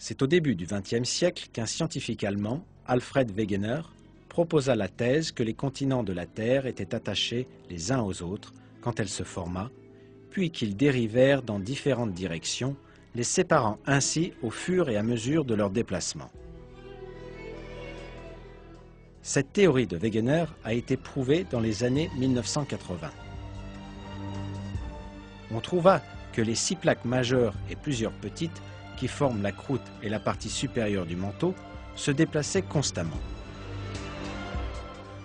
C'est au début du XXe siècle qu'un scientifique allemand, Alfred Wegener, proposa la thèse que les continents de la Terre étaient attachés les uns aux autres quand elle se forma, puis qu'ils dérivèrent dans différentes directions, les séparant ainsi au fur et à mesure de leur déplacement. Cette théorie de Wegener a été prouvée dans les années 1980. On trouva que les 6 plaques majeures et plusieurs petites qui forment la croûte et la partie supérieure du manteau se déplaçaient constamment.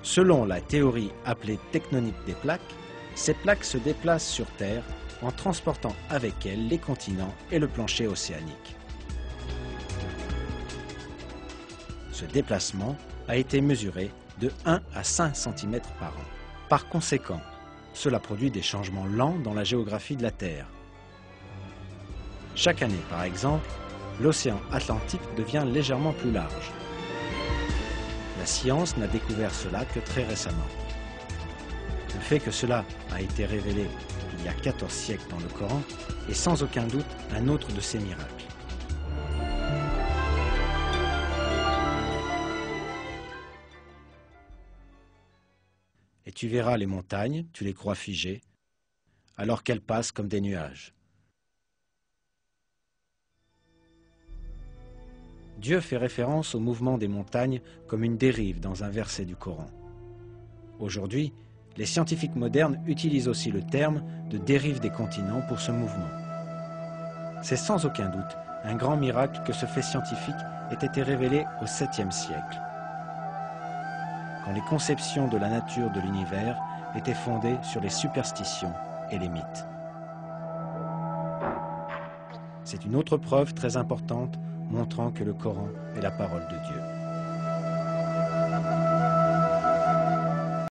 Selon la théorie appelée tectonique des plaques, ces plaques se déplacent sur Terre en transportant avec elles les continents et le plancher océanique. Ce déplacement a été mesuré de 1 à 5 cm par an. Par conséquent, cela produit des changements lents dans la géographie de la Terre. Chaque année, par exemple, l'océan Atlantique devient légèrement plus large. La science n'a découvert cela que très récemment. Le fait que cela a été révélé il y a 14 siècles dans le Coran est sans aucun doute un autre de ces miracles. Et tu verras les montagnes, tu les crois figées, alors qu'elles passent comme des nuages. Dieu fait référence au mouvement des montagnes comme une dérive dans un verset du Coran. Aujourd'hui, les scientifiques modernes utilisent aussi le terme de dérive des continents pour ce mouvement. C'est sans aucun doute un grand miracle que ce fait scientifique ait été révélé au 7e siècle, quand les conceptions de la nature de l'univers étaient fondées sur les superstitions et les mythes. C'est une autre preuve très importante montrant que le Coran est la parole de Dieu.